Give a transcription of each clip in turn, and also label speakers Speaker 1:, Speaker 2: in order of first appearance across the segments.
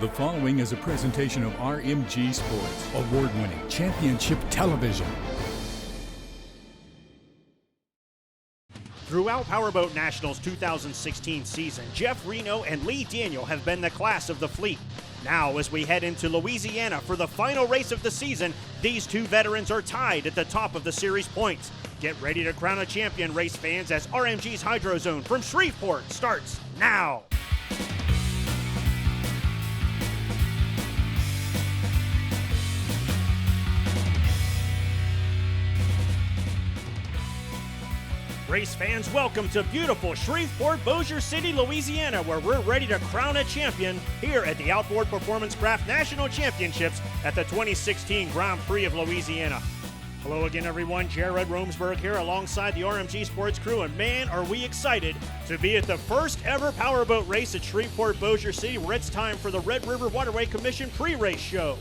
Speaker 1: The following is a presentation of RMG Sports, award-winning championship television.
Speaker 2: Throughout Powerboat Nationals 2016 season, Jeff Reno and Lee Daniel have been the class of the fleet. Now, as we head into Louisiana for the final race of the season, these two veterans are tied at the top of the series points. Get ready to crown a champion, race fans, as RMG's Hydro Zone from Shreveport starts now. Race fans, welcome to beautiful Shreveport, Bossier City, Louisiana, where we're ready to crown a champion here at the Outboard Performance Craft National Championships at the 2016 Grand Prix of Louisiana. Hello again, everyone. Jared Romsberg here alongside the RMG Sports crew, and man, are we excited to be at the first ever powerboat race at Shreveport, Bossier City, where it's time for the Red River Waterway Commission pre-race show.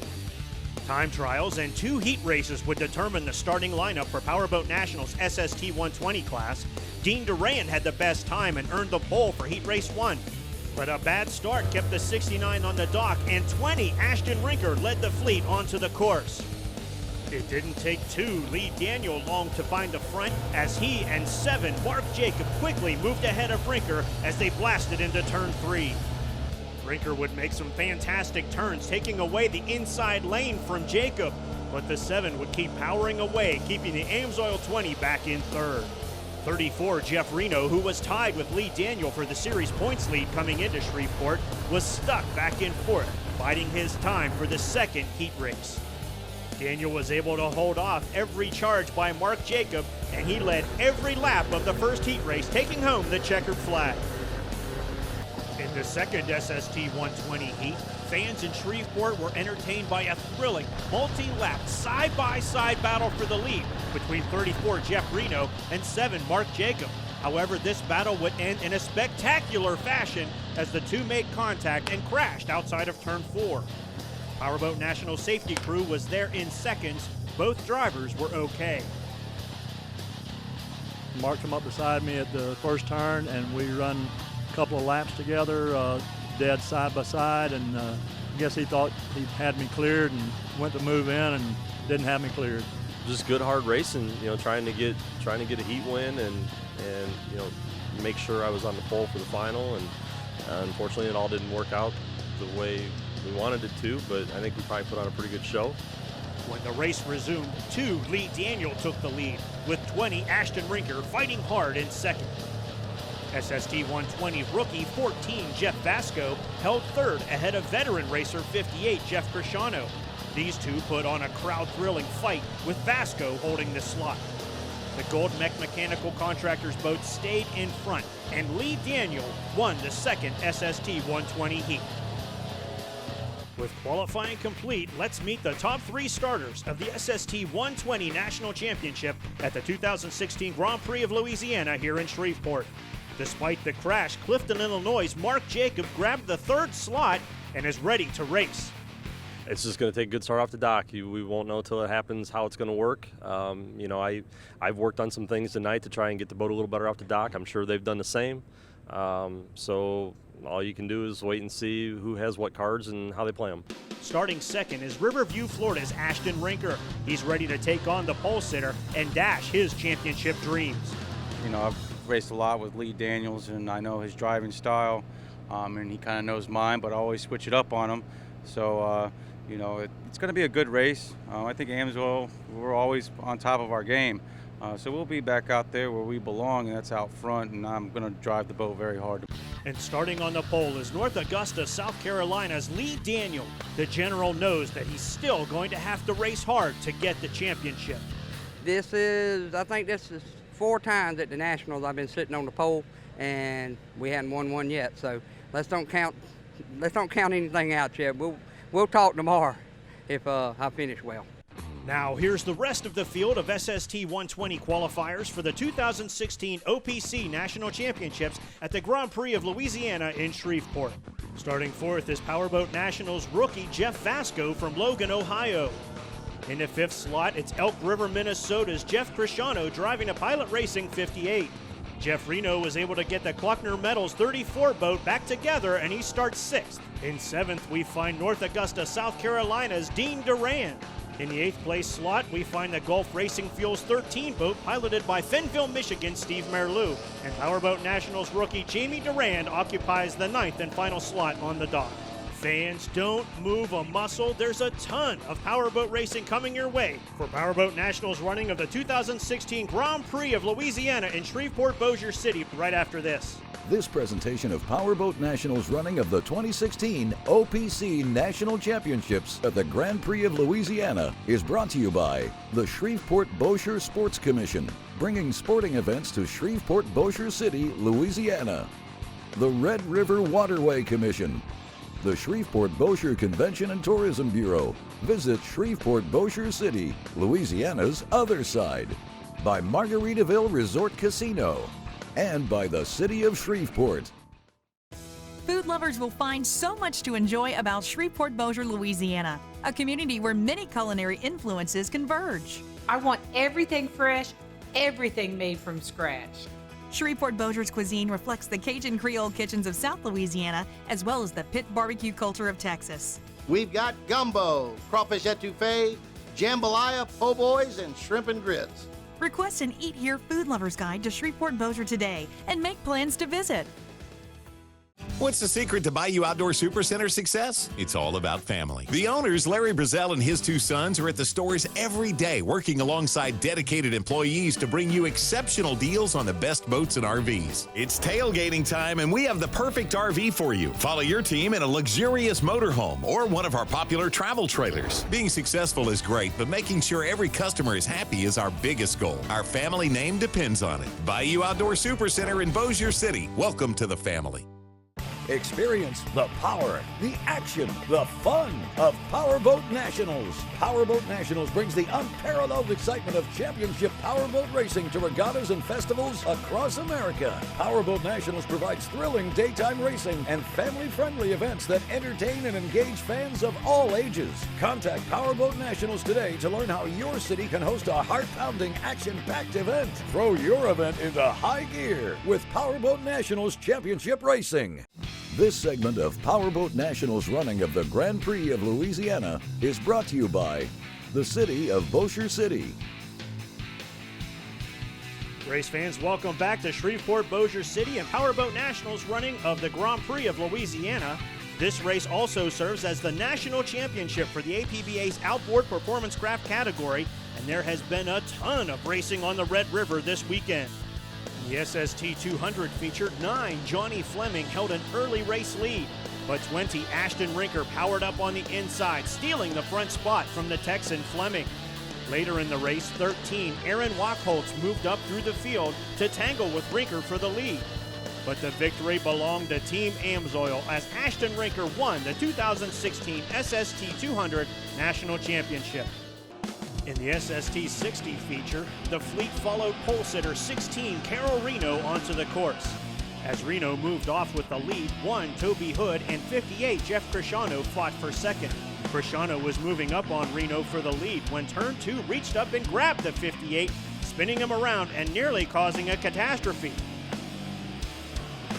Speaker 2: Time trials and 2 heat races would determine the starting lineup for Powerboat Nationals SST 120 class. Dean Duran had the best time and earned the pole for heat race 1. But a bad start kept the 69 on the dock, and 20 Ashton Rinker led the fleet onto the course. It didn't take 2 Lee Daniel long to find the front, as he and 7 Mark Jacob quickly moved ahead of Rinker as they blasted into turn 3. Rinker would make some fantastic turns, taking away the inside lane from Jacob, but the 7 would keep powering away, keeping the Amsoil 20 back in third. 34 Jeff Reno, who was tied with Lee Daniel for the series points lead coming into Shreveport, was stuck back in fourth, biding his time for the second heat race. Daniel was able to hold off every charge by Mark Jacob, and he led every lap of the first heat race, taking home the checkered flag. In the second SST 120 heat, fans in Shreveport were entertained by a thrilling multi-lap side-by-side battle for the lead between 34 Jeff Reno and 7 Mark Jacob. However, this battle would end in a spectacular fashion as the two made contact and crashed outside of turn 4. Powerboat National Safety Crew was there in seconds. Both drivers were okay.
Speaker 3: Mark come up beside me at the first turn, and we run couple of laps together, dead side by side, and I guess he thought he had me cleared and went to move in and didn't have me cleared.
Speaker 4: Just good hard racing, trying to get a heat win and make sure I was on the pole for the final, and unfortunately it all didn't work out the way we wanted it to, but I think we probably put on a pretty good show.
Speaker 2: When the race resumed, 2 Lee Daniel took the lead, with 20 Ashton Rinker fighting hard in second. SST 120 rookie 14 Jeff Vasco held third ahead of veteran racer 58 Jeff Cresciano. These two put on a crowd-thrilling fight, with Vasco holding the slot. The Gold Mech Mechanical Contractors boat stayed in front, and Lee Daniel won the second SST 120 heat. With qualifying complete, let's meet the top 3 starters of the SST 120 National Championship at the 2016 Grand Prix of Louisiana here in Shreveport. Despite the crash, Clifton, Illinois' Mark Jacob grabbed the 3rd slot and is ready to race.
Speaker 4: It's just going to take a good start off the dock. We won't know until it happens how it's going to work. I've worked on some things tonight to try and get the boat a little better off the dock. I'm sure they've done the same. So all you can do is wait and see who has what cards and how they play them.
Speaker 2: Starting second is Riverview, Florida's Ashton Rinker. He's ready to take on the pole sitter and dash his championship dreams.
Speaker 5: I've raced a lot with Lee Daniels, and I know his driving style, and he kind of knows mine, but I always switch it up on him. So, it's going to be a good race. I think Amsoil, we're always on top of our game. So we'll be back out there where we belong, and that's out front, and I'm going to drive the boat very hard.
Speaker 2: And starting on the pole is North Augusta, South Carolina's Lee Daniel. The general knows that he's still going to have to race hard to get the championship.
Speaker 6: I think this is 4 times at the Nationals I've been sitting on the pole, and we hadn't won one yet. So let's don't count anything out yet. We'll talk tomorrow if I finish well.
Speaker 2: Now here's the rest of the field of SST 120 qualifiers for the 2016 OPC National Championships at the Grand Prix of Louisiana in Shreveport. Starting 4th is Powerboat Nationals rookie Jeff Vasco from Logan, Ohio. In the 5th slot, it's Elk River, Minnesota's Jeff Cresciano driving a Pilot Racing 58. Jeff Reno was able to get the Kluckner Metals 34 boat back together, and he starts 6th. In 7th, we find North Augusta, South Carolina's Dean Duran. In the 8th place slot, we find the Gulf Racing Fuels 13 boat piloted by Fenville, Michigan, Steve Merleau. And Powerboat Nationals rookie Jamie Durand occupies the 9th and final slot on the dock. Fans, don't move a muscle. There's a ton of powerboat racing coming your way for Powerboat Nationals running of the 2016 Grand Prix of Louisiana in Shreveport, Bossier City right after this.
Speaker 7: This presentation of Powerboat Nationals running of the 2016 OPC National Championships at the Grand Prix of Louisiana is brought to you by the Shreveport Bossier Sports Commission, bringing sporting events to Shreveport, Bossier City, Louisiana. The Red River Waterway Commission, the Shreveport Bossier Convention and Tourism Bureau. Visit Shreveport, Bossier City, Louisiana's other side. By Margaritaville Resort Casino. And by the City of Shreveport.
Speaker 8: Food lovers will find so much to enjoy about Shreveport, Bossier, Louisiana, a community where many culinary influences converge.
Speaker 9: I want everything fresh, everything made from scratch.
Speaker 8: Shreveport Bossier's cuisine reflects the Cajun Creole kitchens of South Louisiana, as well as the pit barbecue culture of Texas.
Speaker 10: We've got gumbo, crawfish etouffee, jambalaya, po' boys, and shrimp and grits.
Speaker 8: Request an Eat Here Food Lover's Guide to Shreveport Bossier today and make plans to visit.
Speaker 11: What's the secret to Bayou Outdoor Supercenter success? It's all about family. The owners, Larry Brazel and his 2 sons, are at the stores every day working alongside dedicated employees to bring you exceptional deals on the best boats and RVs. It's tailgating time, and we have the perfect RV for you. Follow your team in a luxurious motorhome or one of our popular travel trailers. Being successful is great, but making sure every customer is happy is our biggest goal. Our family name depends on it. Bayou Outdoor Supercenter in Bossier City. Welcome to the family.
Speaker 7: Experience the power, the action, the fun of Powerboat Nationals. Powerboat Nationals brings the unparalleled excitement of championship powerboat racing to regattas and festivals across America. Powerboat Nationals provides thrilling daytime racing and family-friendly events that entertain and engage fans of all ages. Contact Powerboat Nationals today to learn how your city can host a heart-pounding, action-packed event. Throw your event into high gear with Powerboat Nationals Championship Racing. This segment of Powerboat Nationals running of the Grand Prix of Louisiana is brought to you by the City of Bossier City.
Speaker 2: Race fans, welcome back to Shreveport, Bossier City and Powerboat Nationals running of the Grand Prix of Louisiana. This race also serves as the national championship for the APBA's outboard performance craft category, and there has been a ton of racing on the Red River this weekend. The SST 200 featured 9. Johnny Fleming held an early race lead, but 20. Ashton Rinker powered up on the inside, stealing the front spot from the Texan Fleming. Later in the race, 13. Aaron Wachholtz moved up through the field to tangle with Rinker for the lead. But the victory belonged to Team Amsoil as Ashton Rinker won the 2016 SST 200 National Championship. In the SST 60 feature, the fleet followed pole sitter 16 Carol Reno onto the course. As Reno moved off with the lead, 1 Toby Hood and 58 Jeff Cresciano fought for second. Cresciano was moving up on Reno for the lead when turn 2 reached up and grabbed the 58, spinning him around and nearly causing a catastrophe.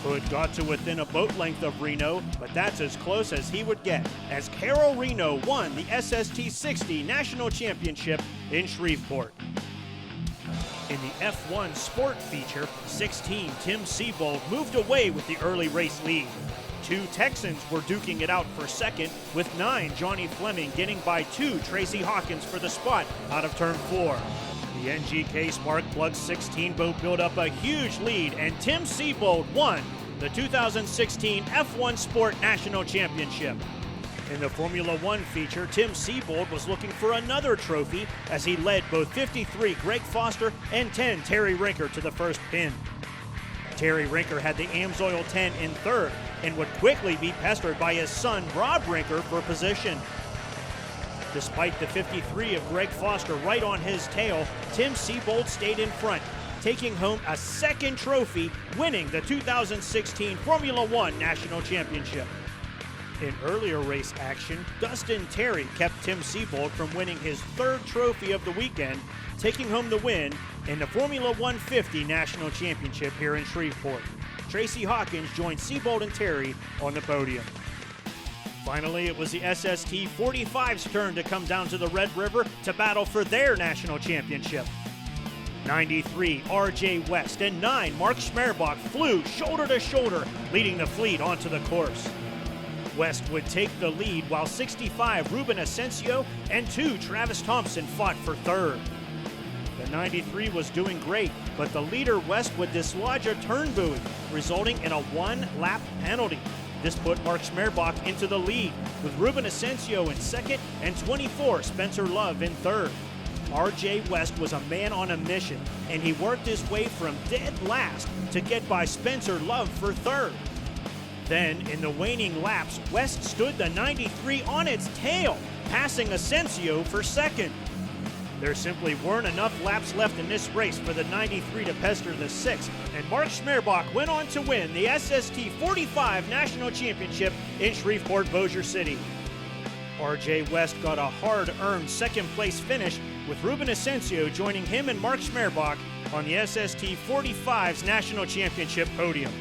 Speaker 2: Hood got to within a boat length of Reno, but that's as close as he would get, as Carol Reno won the SST 60 National Championship in Shreveport. In the F1 Sport feature, 16 Tim Seabold moved away with the early race lead. 2 Texans were duking it out for second, with 9 Johnny Fleming getting by 2 Tracy Hawkins for the spot out of turn 4. The NGK Sparkplug 16 boat built up a huge lead, and Tim Seabold won the 2016 F1 Sport National Championship. In the Formula One feature, Tim Seabold was looking for another trophy as he led both 53 Greg Foster and 10 Terry Rinker to the first pin. Terry Rinker had the Amsoil 10 in third and would quickly be pestered by his son Rob Rinker for position. Despite the 53 of Greg Foster right on his tail, Tim Seabold stayed in front, taking home a second trophy, winning the 2016 Formula One National Championship. In earlier race action, Dustin Terry kept Tim Seabold from winning his 3rd trophy of the weekend taking home the win in the Formula 150 National Championship here in Shreveport. Tracy Hawkins joined Seabold and Terry on the podium. Finally, it was the SST 45's turn to come down to the Red River to battle for their national championship. 93, RJ West, and 9, Mark Schmerbach flew shoulder to shoulder, leading the fleet onto the course. West would take the lead, while 65, Ruben Asensio, and 2, Travis Thompson fought for third. The 93 was doing great, but the leader West would dislodge a turn buoy, resulting in a 1-lap penalty. This put Mark Schmerbach into the lead, with Ruben Asensio in second and 24, Spencer Love in third. RJ West was a man on a mission, and he worked his way from dead last to get by Spencer Love for third. Then, in the waning laps, West stood the 93 on its tail, passing Asensio for second. There simply weren't enough laps left in this race for the 93 to pester the 6, and Mark Schmerbach went on to win the SST 45 National Championship in Shreveport, Bossier City. RJ West got a hard-earned second-place finish, with Ruben Asensio joining him and Mark Schmerbach on the SST 45's National Championship podium.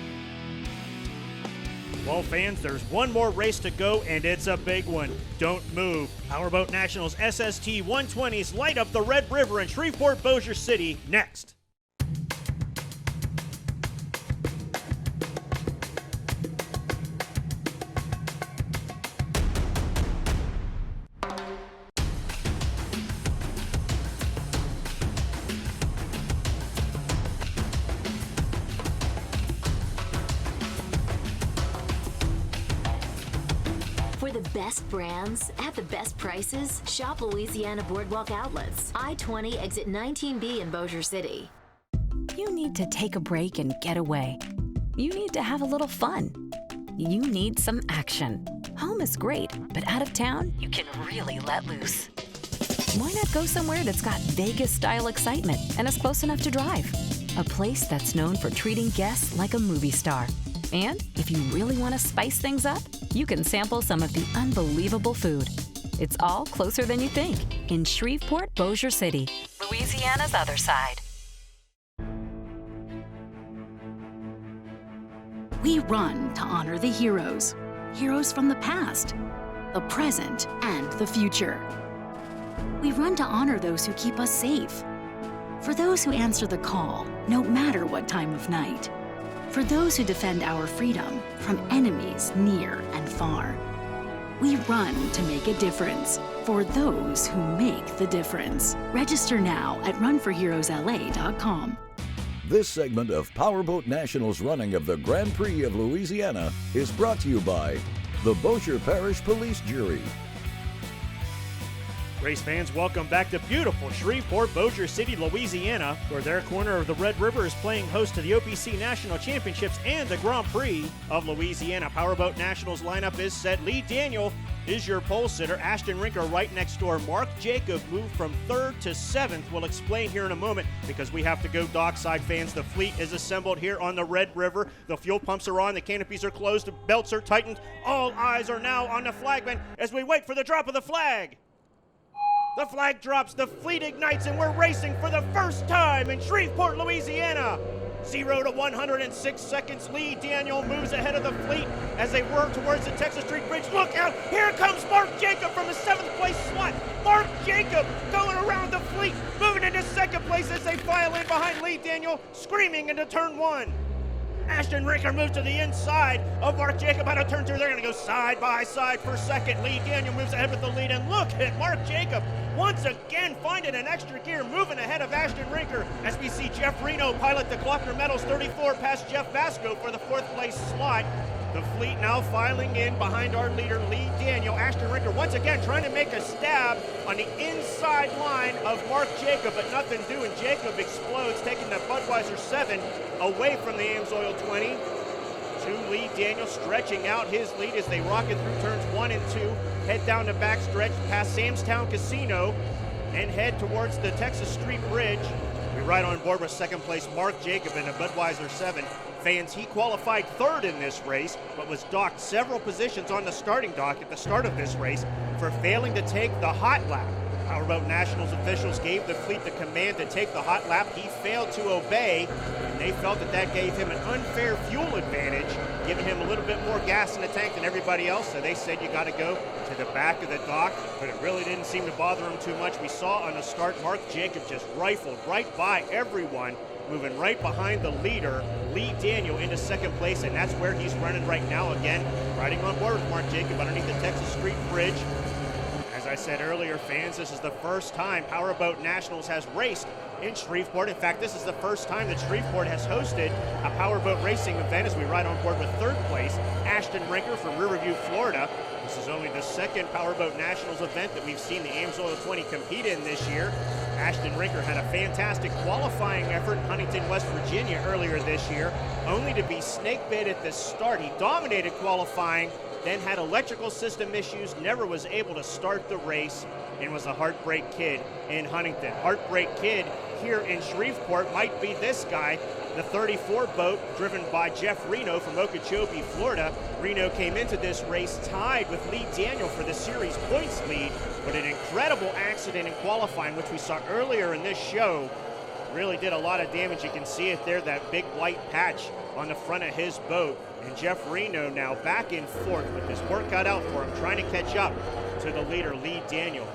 Speaker 2: Well, fans, there's one more race to go, and it's a big one. Don't move. Powerboat Nationals SST 120s light up the Red River in Shreveport, Bossier City next.
Speaker 12: For the best brands at the best prices, shop Louisiana Boardwalk Outlets, I-20 exit 19B in Bossier City.
Speaker 13: You need to take a break and get away. You need to have a little fun. You need some action. Home is great, but out of town, you can really let loose. Why not go somewhere that's got Vegas-style excitement and is close enough to drive? A place that's known for treating guests like a movie star. And if you really want to spice things up, you can sample some of the unbelievable food. It's all closer than you think in Shreveport, Bossier City, Louisiana's other side.
Speaker 14: We run to honor the heroes. Heroes from the past, the present, and the future. We run to honor those who keep us safe. For those who answer the call, no matter what time of night. For those who defend our freedom from enemies near and far. We run to make a difference for those who make the difference. Register now at runforheroesla.com.
Speaker 7: This segment of Powerboat Nationals running of the Grand Prix of Louisiana is brought to you by the Bossier Parish Police Jury.
Speaker 2: Race fans, welcome back to beautiful Shreveport, Bossier City, Louisiana, where their corner of the Red River is playing host to the OPC National Championships and the Grand Prix of Louisiana. Powerboat Nationals lineup is set. Lee Daniel is your pole sitter. Ashton Rinker right next door. Mark Jacob moved from 3rd to 7th. We'll explain here in a moment because we have to go dockside, fans. The fleet is assembled here on the Red River. The fuel pumps are on. The canopies are closed. The belts are tightened. All eyes are now on the flagman as we wait for the drop of the flag. The flag drops, the fleet ignites, and we're racing for the first time in Shreveport, Louisiana. 0 to 106 seconds. Lee Daniel moves ahead of the fleet as they work towards the Texas Street Bridge. Look out! Here comes Mark Jacob from the 7th place slot. Mark Jacob going around the fleet, moving into 2nd place as they file in behind Lee Daniel, screaming into turn 1. Ashton Rinker moves to the inside of Mark Jacob out of turn 2. They're going to go side by side for 2nd. Lee Daniel moves ahead with the lead, and look at Mark Jacob once again finding an extra gear, moving ahead of Ashton Rinker as we see Jeff Reno pilot the Glockner Metals 34 past Jeff Vasco for the 4th place slot. The fleet now filing in behind our leader, Lee Daniel. Ashton Rinker once again trying to make a stab on the inside line of Mark Jacob, but nothing doing. Jacob explodes, taking the Budweiser 7 away from the AMSOIL 20. To Lee Daniel, stretching out his lead as they rocket through turns 1 and 2, head down the back stretch past Samstown Casino, and head towards the Texas Street Bridge. We ride on board with 2nd place Mark Jacob in a Budweiser 7. Fans, he qualified 3rd in this race, but was docked several positions on the starting dock at the start of this race for failing to take the hot lap. Powerboat Nationals officials gave the fleet the command to take the hot lap. He failed to obey, and they felt that that gave him an unfair fuel advantage, giving him a little bit more gas in the tank than everybody else. So they said you got to go to the back of the dock, but it really didn't seem to bother him too much. We saw on the start Mark Jacob just rifled right by everyone, moving right behind the leader, Lee Daniel, into second place, and that's where he's running right now again, riding on board with Mark Jacob underneath the Texas Street Bridge. As I said earlier, fans, this is the first time Powerboat Nationals has raced in Shreveport. In fact, this is the first time that Shreveport has hosted a powerboat racing event, as we ride on board with third place, Ashton Rinker from Riverview, Florida. This is only the second Powerboat Nationals event that we've seen the Ames Oil 20 compete in this year. Ashton Rinker had a fantastic qualifying effort in Huntington, West Virginia earlier this year, only to be snake bit at the start. He dominated qualifying, then had electrical system issues, never was able to start the race, and was a Heartbreak Kid in Huntington. Heartbreak Kid here in Shreveport might be this guy, the 34 boat driven by Jeff Reno from Okeechobee, Florida. Reno came into this race tied with Lee Daniel for the series points lead, but an incredible accident in qualifying, which we saw earlier in this show, really did a lot of damage. You can see it there, that big white patch on the front of his boat. And Jeff Reno now back in fourth with his work cut out for him, trying to catch up to the leader, Lee Daniel.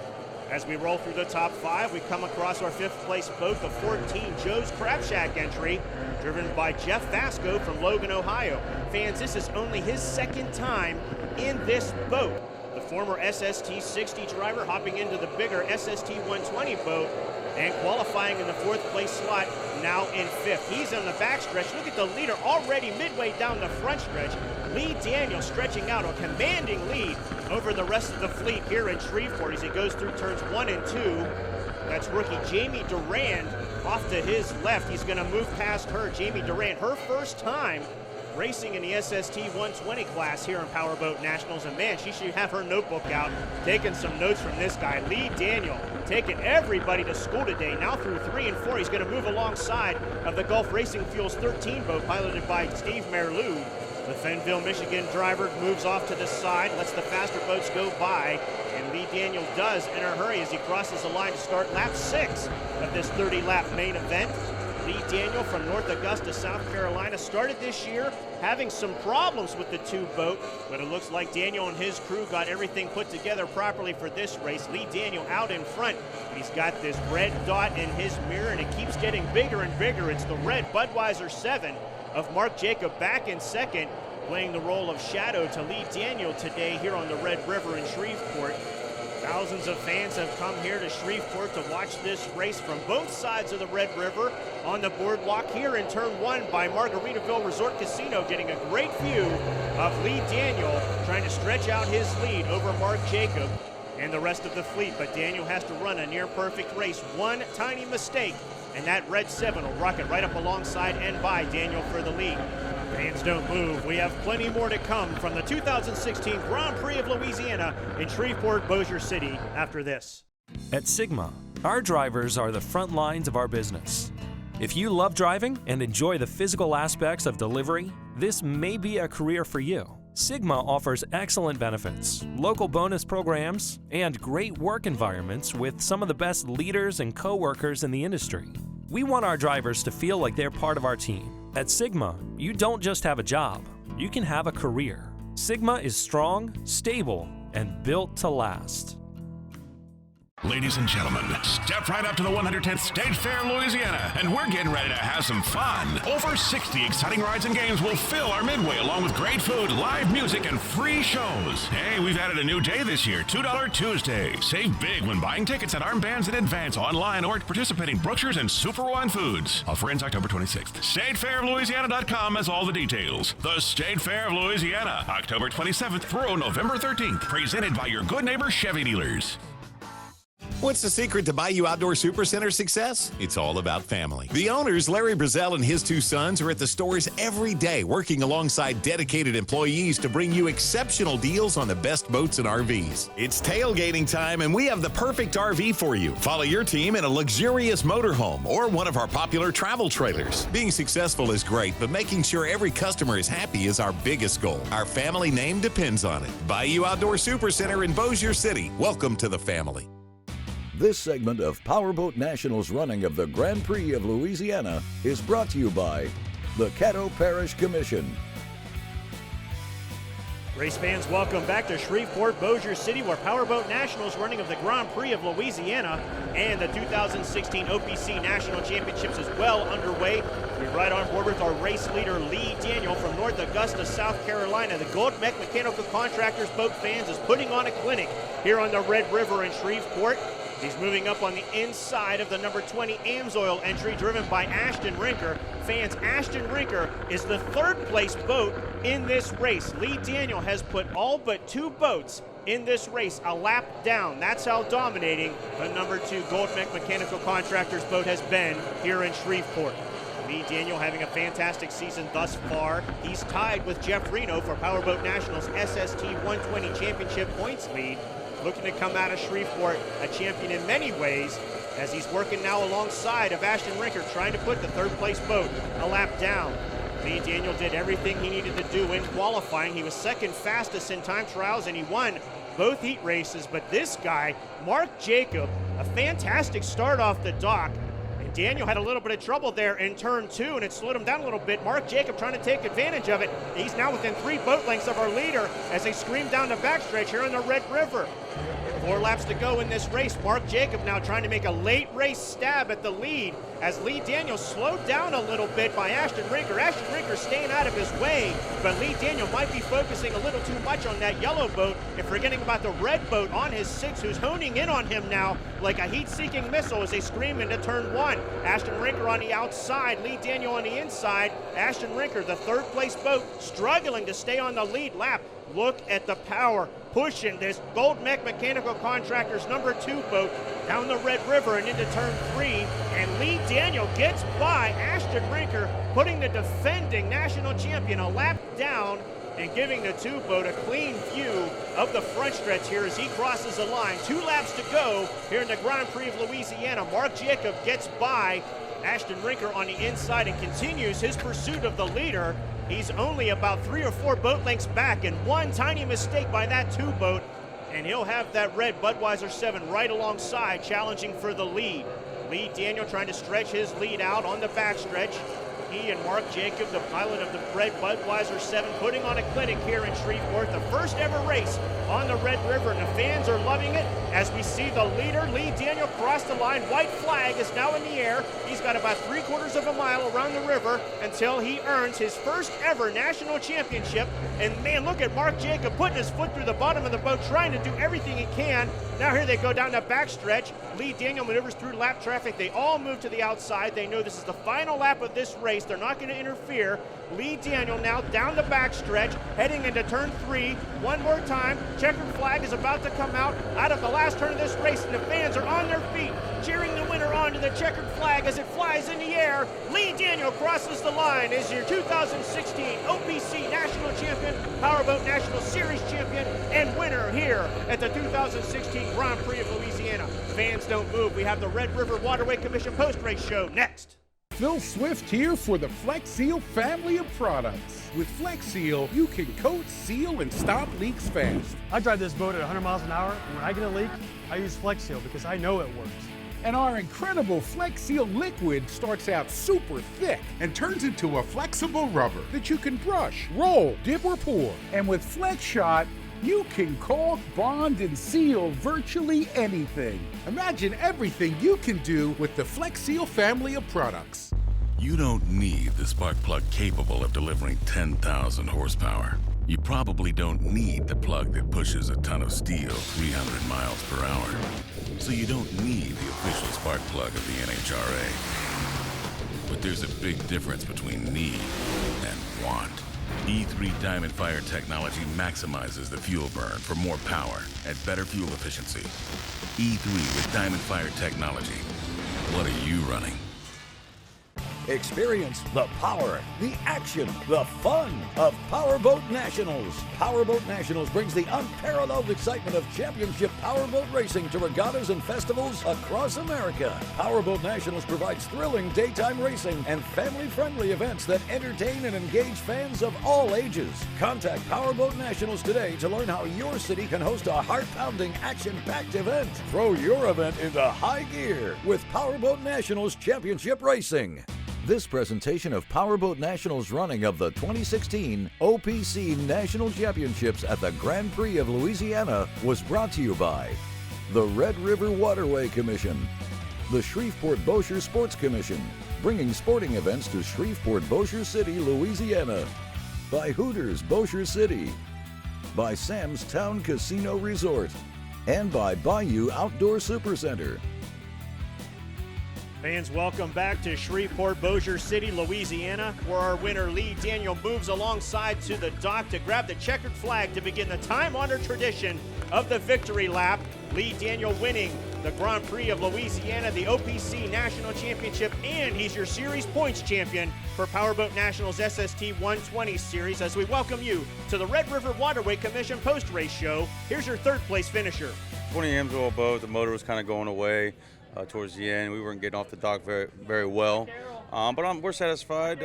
Speaker 2: As we roll through the top five, we come across our fifth place boat, the 14 Joe's Crab Shack entry, driven by Jeff Vasco from Logan, Ohio. Fans, this is only his second time in this boat. The former SST 60 driver hopping into the bigger SST 120 boat and qualifying in the fourth place slot, now in fifth. He's on the back stretch. Look at the leader already midway down the front stretch. Lee Daniel stretching out a commanding lead over the rest of the fleet here in Shreveport as he goes through turns 1 and 2. That's rookie Jamie Durand off to his left. He's going to move past her. Jamie Durand, her first time racing in the SST 120 class here in Powerboat Nationals, and man, she should have her notebook out, taking some notes from this guy. Lee Daniel taking everybody to school today, now through 3 and 4. He's going to move alongside of the Gulf Racing Fuels 13 boat piloted by Steve Merleau. The Fenville, Michigan driver moves off to the side, lets the faster boats go by, and Lee Daniel does in a hurry as he crosses the line to start lap 6 of this 30-lap main event. Lee Daniel from North Augusta, South Carolina, started this year having some problems with the two-boat, but it looks like Daniel and his crew got everything put together properly for this race. Lee Daniel out in front. He's got this red dot in his mirror, and it keeps getting bigger and bigger. It's the red Budweiser 7 of Mark Jacob back in second, playing the role of shadow to Lee Daniel today here on the Red River in Shreveport. Thousands of fans have come here to Shreveport to watch this race from both sides of the Red River on the boardwalk here in turn 1 by Margaritaville Resort Casino, getting a great view of Lee Daniel trying to stretch out his lead over Mark Jacob and the rest of the fleet. But Daniel has to run a near perfect race. One tiny mistake, and that red 7 will rocket right up alongside and by Daniel for the lead. Fans, don't move. We have plenty more to come from the 2016 Grand Prix of Louisiana in Shreveport, Bossier City after this.
Speaker 15: At Sigma, our drivers are the front lines of our business. If you love driving and enjoy the physical aspects of delivery, this may be a career for you. Sigma offers excellent benefits, local bonus programs, and great work environments with some of the best leaders and co-workers in the industry. We want our drivers to feel like they're part of our team. At Sigma, you don't just have a job, you can have a career. Sigma is strong, stable, and built to last.
Speaker 16: Ladies and gentlemen, step right up to the 110th State Fair, Louisiana, and we're getting ready to have some fun. Over 60 exciting rides and games will fill our midway, along with great food, live music, and free shows. Hey, we've added a new day this year, $2 Tuesday. Save big when buying tickets at Armbands in advance, online, or at participating Brookshire's and Super One Foods. Offer ends October 26th. StateFairOfLouisiana.com has all the details. The State Fair of Louisiana, October 27th through November 13th. Presented by your good neighbor Chevy dealers.
Speaker 11: What's the secret to Bayou Outdoor Supercenter success? It's all about family. The owners, Larry Brazel and his two sons, are at the stores every day working alongside dedicated employees to bring you exceptional deals on the best boats and RVs. It's tailgating time, and we have the perfect RV for you. Follow your team in a luxurious motorhome or one of our popular travel trailers. Being successful is great, but making sure every customer is happy is our biggest goal. Our family name depends on it. Bayou Outdoor Supercenter in Bossier City. Welcome to the family.
Speaker 7: This segment of Powerboat Nationals running of the Grand Prix of Louisiana is brought to you by the Caddo Parish Commission.
Speaker 2: Race fans, welcome back to Shreveport, Bossier City, where Powerboat Nationals running of the Grand Prix of Louisiana and the 2016 OPC National Championships is well underway. We're right on board with our race leader, Lee Daniel from North Augusta, South Carolina. The Gold Mech Mechanical Contractors Boat Fans is putting on a clinic here on the Red River in Shreveport. He's moving up on the inside of the number 20 Amsoil entry, driven by Ashton Rinker. Fans, Ashton Rinker is the third place boat in this race. Lee Daniel has put all but 2 boats in this race a lap down. That's how dominating the number 2 Gold Mech Mechanical Contractors boat has been here in Shreveport. Lee Daniel having a fantastic season thus far. He's tied with Jeff Reno for Powerboat Nationals SST 120 Championship points lead. Looking to come out of Shreveport a champion in many ways, as he's working now alongside of Ashton Rinker, trying to put the third place boat a lap down. Lee Daniel did everything he needed to do in qualifying. He was second fastest in time trials, and he won both heat races. But this guy, Mark Jacob, a fantastic start off the dock. And Daniel had a little bit of trouble there in turn 2, and it slowed him down a little bit. Mark Jacob trying to take advantage of it. He's now within 3 boat lengths of our leader as they scream down the backstretch here on the Red River. 4 laps to go in this race. Mark Jacob now trying to make a late race stab at the lead as Lee Daniel slowed down a little bit by Ashton Rinker. Ashton Rinker staying out of his way, but Lee Daniel might be focusing a little too much on that yellow boat and forgetting about the red boat on his 6, who's honing in on him now like a heat-seeking missile as they scream into turn 1. Ashton Rinker on the outside, Lee Daniel on the inside. Ashton Rinker, the third place boat, struggling to stay on the lead lap. Look at the power pushing this Gold Mech Mechanical Contractors number 2 boat down the Red River and into turn 3. And Lee Daniel gets by Ashton Rinker, putting the defending national champion a lap down and giving the 2 boat a clean view of the front stretch here as he crosses the line. 2 laps to go here in the Grand Prix of Louisiana. Mark Jacob gets by Ashton Rinker on the inside and continues his pursuit of the leader. He's only about 3 or 4 boat lengths back, and one tiny mistake by that 2 boat, and he'll have that red Budweiser 7 right alongside, challenging for the lead. Lee Daniel trying to stretch his lead out on the backstretch. He and Mark Jacob, the pilot of the red Budweiser 7, putting on a clinic here in Shreveport, the first ever race on the Red River, and the fans are loving it as we see the leader, Lee Daniel, cross the line. White flag is now in the air. He's got about 3/4 of a mile around the river until he earns his first ever national championship. And man, look at Mark Jacob putting his foot through the bottom of the boat, trying to do everything he can. Now here they go down the backstretch. Lee Daniel maneuvers through lap traffic. They all move to the outside. They know this is the final lap of this race. They're not going to interfere. Lee Daniel now down the backstretch, heading into turn 3. One more time. Checkered flag is about to come out of the last turn of this race, and the fans are on their feet, cheering the winner on to the checkered flag as it flies in the air. Lee Daniel crosses the line as your 2016 OPC National Champion, Powerboat National Series Champion, and winner here at the 2016 Grand Prix of Louisiana. Fans don't move. We have the Red River Waterway Commission post-race show next.
Speaker 17: Phil Swift here for the Flex Seal family of products. With Flex Seal, you can coat, seal, and stop leaks fast.
Speaker 18: I drive this boat at 100 miles an hour, and when I get a leak, I use Flex Seal because I know it works.
Speaker 17: And our incredible Flex Seal liquid starts out super thick and turns into a flexible rubber that you can brush, roll, dip, or pour. And with Flex Shot, you can caulk, bond, and seal virtually anything. Imagine everything you can do with the Flex Seal family of products.
Speaker 19: You don't need the spark plug capable of delivering 10,000 horsepower. You probably don't need the plug that pushes a ton of steel 300 miles per hour. So you don't need the official spark plug of the NHRA. But there's a big difference between need and want. E3 Diamond Fire technology maximizes the fuel burn for more power at better fuel efficiency. E3 with Diamond Fire technology. What are you running?
Speaker 7: Experience the power, the action, the fun of Powerboat Nationals. Powerboat Nationals brings the unparalleled excitement of championship powerboat racing to regattas and festivals across America. Powerboat Nationals provides thrilling daytime racing and family-friendly events that entertain and engage fans of all ages. Contact Powerboat Nationals today to learn how your city can host a heart-pounding, action-packed event. Throw your event into high gear with Powerboat Nationals Championship Racing. This presentation of Powerboat Nationals running of the 2016 OPC National Championships at the Grand Prix of Louisiana was brought to you by the Red River Waterway Commission, the Shreveport-Bossier Sports Commission, bringing sporting events to Shreveport-Bossier City, Louisiana, by Hooters Bossier City, by Sam's Town Casino Resort, and by Bayou Outdoor Supercenter.
Speaker 2: Fans, welcome back to Shreveport, Bossier City, Louisiana, where our winner Lee Daniel moves alongside to the dock to grab the checkered flag to begin the time-honored tradition of the victory lap. Lee Daniel winning the Grand Prix of Louisiana, the OPC National Championship, and he's your series points champion for Powerboat Nationals SST 120 Series. As we welcome you to the Red River Waterway Commission post-race show, here's your third-place finisher.
Speaker 5: 20 Amsoil boat, the motor was kind of going away towards the end. We weren't getting off the dock very well. But we're satisfied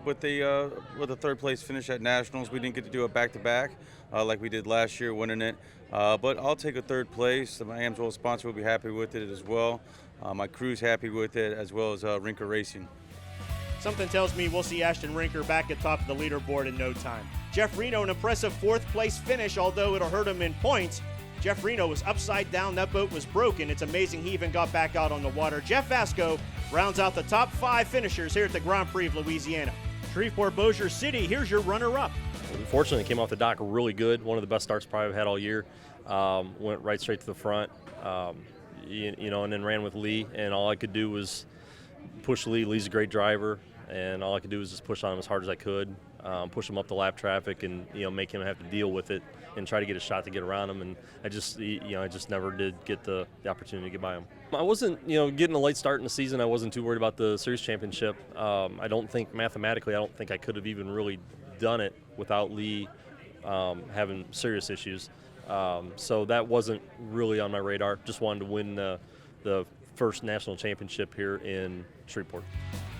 Speaker 5: with the third place finish at Nationals. We didn't get to do it back-to-back like we did last year, winning it. But I'll take a third place. My Amsoil sponsor will be happy with it as well. My crew's happy with it, as well as Rinker Racing.
Speaker 2: Something tells me we'll see Ashton Rinker back at top of the leaderboard in no time. Jeff Reno, an impressive fourth place finish, although it'll hurt him in points. Jeff Reno was upside down. That boat was broken. It's amazing he even got back out on the water. Jeff Vasco rounds out the top 5 finishers here at the Grand Prix of Louisiana. Shreveport, Bossier City, here's your runner-up.
Speaker 4: Fortunately, came off the dock really good. One of the best starts probably I've had all year. Went right straight to the front, and then ran with Lee. And all I could do was push Lee. Lee's a great driver, and all I could do was just push on him as hard as I could, push him up the lap traffic, and make him have to deal with it and try to get a shot to get around him. And I just never did get the opportunity to get by him. I wasn't, getting a late start in the season. I wasn't too worried about the series championship. I don't think mathematically, I think I could have even really done it without Lee having serious issues. So that wasn't really on my radar. Just wanted to win the first national championship here in Shreveport.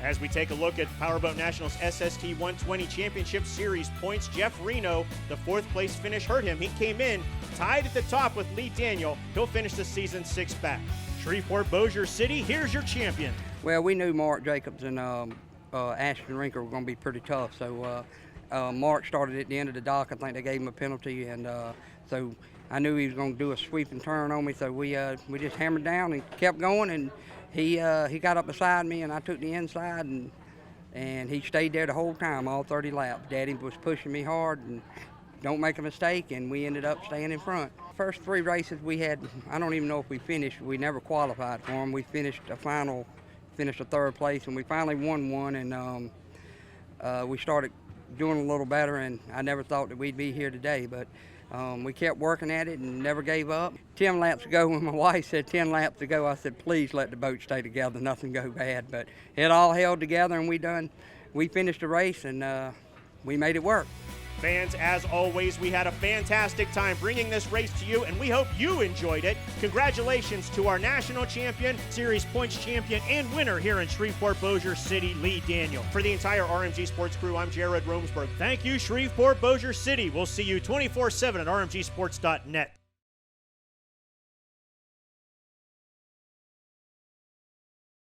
Speaker 2: As we take a look at Powerboat Nationals SST 120 Championship Series points, Jeff Reno, the fourth place finish hurt him. He came in tied at the top with Lee Daniel. He'll finish the season 6th back. Shreveport, Bossier City, here's your champion.
Speaker 6: Well, we knew Mark Jacobs and Ashton Rinker were going to be pretty tough. So Mark started at the end of the dock. I think they gave him a penalty, and so I knew he was going to do a sweeping turn on me. So we just hammered down and kept going, and he got up beside me, and I took the inside, and he stayed there the whole time, all 30 laps. Daddy was pushing me hard, and don't make a mistake, and we ended up staying in front. First 3 races we had, I don't even know if we finished. We never qualified for them. We finished a 3rd place, and we finally won one, and we started doing a little better, and I never thought that we'd be here today, but we kept working at it and never gave up. 10 laps ago, when my wife said 10 laps ago, I said, please let the boat stay together, nothing go bad. But it all held together, and we finished the race, and we made it work.
Speaker 2: Fans, as always, we had a fantastic time bringing this race to you, and we hope you enjoyed it. Congratulations to our national champion, series points champion, and winner here in Shreveport, Bossier City, Lee Daniel. For the entire RMG Sports crew, I'm Jared Romsberg. Thank you, Shreveport, Bossier City. We'll see you 24/7 at rmgsports.net.